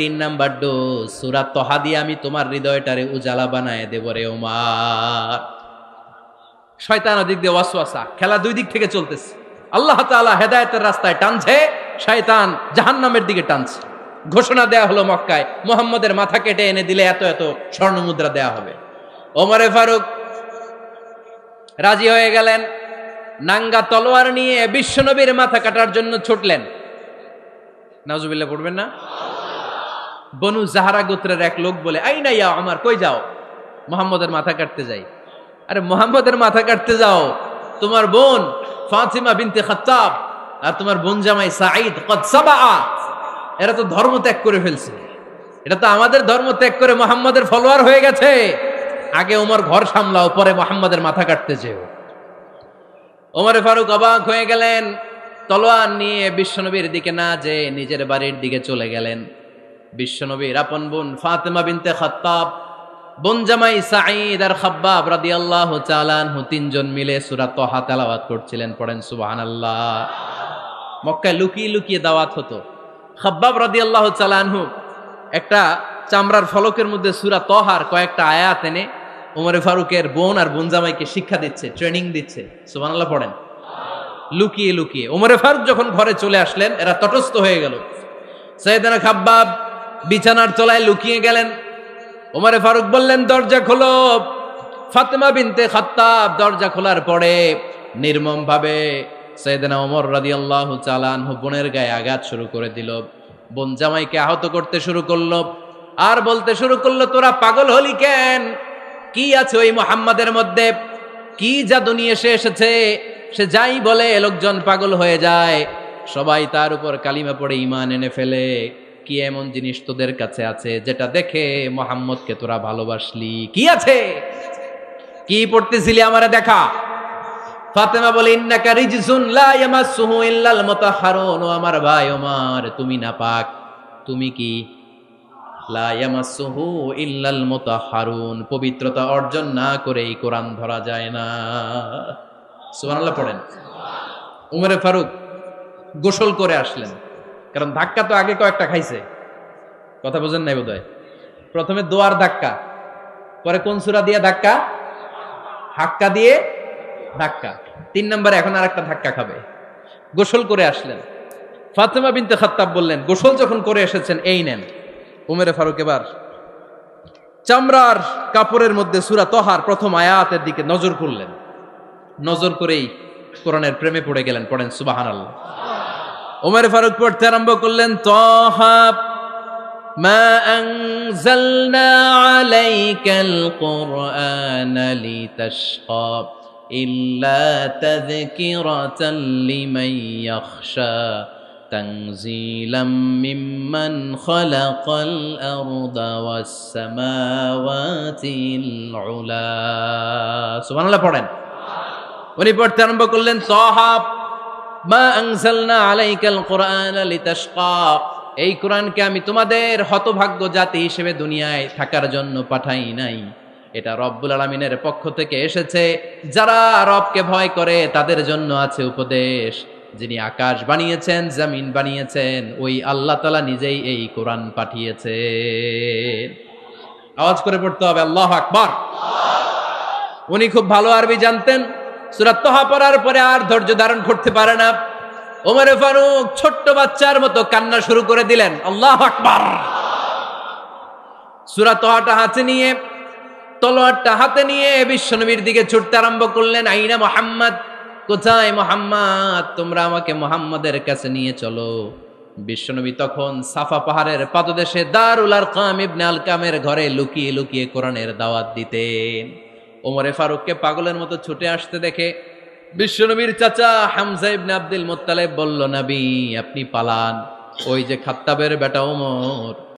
3 number dose সূরা তহা দিয়ে আমি তোমার হৃদয়টারে উজালা বানায় দেব রে ওমর। শয়তান ওদিক দিয়ে ওয়াসওয়াসা, খেলা দুই দিক থেকে চলতেছে। আল্লাহ তাআলা হেদায়েতের রাস্তায় টানছে, শয়তান জাহান্নামের দিকে টানছে। ঘোষণা দেয়া হলো মক্কায়, মুহাম্মদের মাথা কেটে এনে দিলে এত এত স্বর্ণ মুদ্রা দেয়া হবে। ওমরে ফারুক রাজি হয়ে গেলেন, নাঙ্গা তলোয়ার নিয়ে বিশ্বনবীর মাথা কাটার জন্য ছুটলেন। নাউজুবিল্লাহ পড়বেন না? বনু জাহরা গোত্রের এক লোক বলে, আইনা ইয়া ওমর, কই যাও? মুহাম্মদের মাথা কাটতে যাই। আরে মুহাম্মদের মাথা কাটতে যাও? তোমার বোন ফাতিমা বিনতে খাত্তাব আর তোমার বোন জামাই সাঈদ কদ সাবা, এরা তো ধর্ম ত্যাগ করে ফেলছে। এটা তো আমাদের ধর্ম ত্যাগ করে মুহাম্মদের ফলোয়ার হয়ে গেছে। আগে ওমর ঘর সামলাও, পরে মুহাম্মদের মাথা কাটতে যেও। ওমরে ফারুক অবাক হয়ে গেলেন, তলোয়ার নিয়ে বিশ্বনবীর দিকে না যেয়ে নিজের বাড়ির দিকে চলে গেলেন। বিশ্বনবীর আপন বোন ফাতিমা বিনতে খাত্তাব, বোন জামাই সাঈদ আর খাব্বাব রাদিয়াল্লাহু তাআলা আনহু তিনজন মিলে সূরা তহা তেলাওয়াত করছিলেন। পড়েন সুবহানাল্লাহ। মক্কায় লুকিয়ে লুকিয়ে দাওয়াত হতো। খাব্বাব রাদিয়াল্লাহু তাআলা আনহু একটা চামড়ার ফলকের মধ্যে সূরা তহার কয়েকটা আয়াত এনে ওমরে ফারুকের বোন আর বোন জামাইকে শিক্ষা দিচ্ছে, ট্রেনিং দিচ্ছে। সুবহানাল্লাহ পড়েন। লুকিয়ে লুকিয়ে ওমরে ফারুক যখন ঘরে চলে আসলেন, এরা তটস্থ হয়ে গেল। সাইয়েদনা খাব্বাব বিছানার তলায় লুকিয়ে গেলেন। ওমরে ফারুক বললেন, দরজা খোলো। ফাতিমা বিনতে খাত্তাব দরজা খোলার পরে নির্মম ভাবে সাইয়েদনা ওমর রাদিয়াল্লাহু তাআলা আনহু বোনের গায়ে আঘাত শুরু করে দিল। বোন জামাইকে আহত করতে শুরু করলো আর বলতে শুরু করলো, তোরা পাগল হলি কেন? কি আছে ওই মুহাম্মাদের মধ্যে? কি জাদু নিয়ে এসেছে? সে যাই বলে লোকজন পাগল হয়ে যায়, সবাই তার উপর কালিমা পড়ে ঈমান এনে ফেলে। কি এমন জিনিস তোদের কাছে আছে যেটা দেখে মুহাম্মদকে তোরা ভালোবাসলি? কি আছে? কি পড়তেছিলি আমারে দেখা। ফাতেমা বলে, ইন্নাকা রিজসুন লা ইয়ামাসসুহু ইল্লাল মুতাহহারুন। ও আমার ভাই ওমর, তুমি নাপাক। তুমি কি? লা ইয়ামাসসুহু ইল্লাল মুতাহহারুন, পবিত্রতা অর্জন না করে এই কোরআন ধরা যায় না। সুবহানাল্লাহ পড়েন। উমরে ফারুক গোসল করে আসলেন, কারণ ধাক্কা তো আগে কয়েকটা খাইছে। কথা বুঝেন নাই বোধহয়? প্রথমে দোয়ার ধাক্কা, পরে কোন সূরা দিয়ে ধাক্কা? হাক্কা দিয়ে ধাক্কা। 3 নম্বরে এখন আরেকটা ধাক্কা খাবে। গোসল করে আসলেন। ফাতিমা বিনতে খাত্তাব বললেন, গোসল যখন করে এসেছেন, এই নেন। উমরে ফারুক এবার চামড়ার কাপড়ের মধ্যে সূরা তহার প্রথম আয়াতের দিকে নজর করলেন। নজর করেই কোরআনের প্রেমে পড়ে গেলেন। পড়েন সুবহানাল্লাহ। উমরে ফারুক পড়তে আরম্ভ করলেন, তহা মা আনজালনা আলাইকাল কুরআনা লিতাশকা ইল্লা তাযকিরাতাল লিমান ইয়াখশা তানজিলাম মিম্মান খালাকাল আরদা ওয়াস সামাওয়াতিল উলা। সুবহানাল্লাহ পড়েন। উনি পড়তে আরম্ভ করলেন, তহা মা আনজালনা আলাইকাল কুরআনা লিতাশকা, এই কোরআনকে আমি তোমাদের হতভাগ্য জাতি হিসেবে দুনিয়ায় থাকার জন্য পাঠাই নাই। এটা রব্বুল আলামিনের পক্ষ থেকে এসেছে। যারা রবকে ভয় করে তাদের জন্য আছে উপদেশ। যিনি আকাশ বানিয়েছেন, জমিন বানিয়েছেন, ওই আল্লাহ তাআলা নিজেই এই কোরআন পাঠিয়েছেন। আওয়াজ করে পড়তে হবে, আল্লাহু আকবার। উনি খুব ভালো আরবি জানতেন। সূরা তহা পড়ার পরে আর ধৈর্য ধারণ করতে পারে না। ওমরে ফারুক ছোট্ট বাচ্চার মতো কান্না শুরু করে দিলেন। আল্লাহু আকবার। সূরা তহাটা হাতে নিয়ে, তলোয়ারটা হাতে নিয়ে বিশ্বনবীর দিকে ছুটতে আরম্ভ করলেন। আইনা মুহাম্মদ, কোথায় মুহাম্মদ? তোমরা আমাকে মুহাম্মদের কাছে নিয়ে চলো। বিশ্বনবী তখন সাফা পাহাড়ের পাদদেশে দারুল আরকাম ইবনে আলকামের ঘরে লুকিয়ে লুকিয়ে কোরআনের দাওয়াত দিতেন। ওমরে ফারুককে পাগলের মতো ছুটে আসতে দেখে বিশ্বনবীর চাচা হামজা ইবনে আব্দুল মুত্তালিব বলল, নবী আপনি পালান, ওই যে খাত্তাবের বেটা ওমর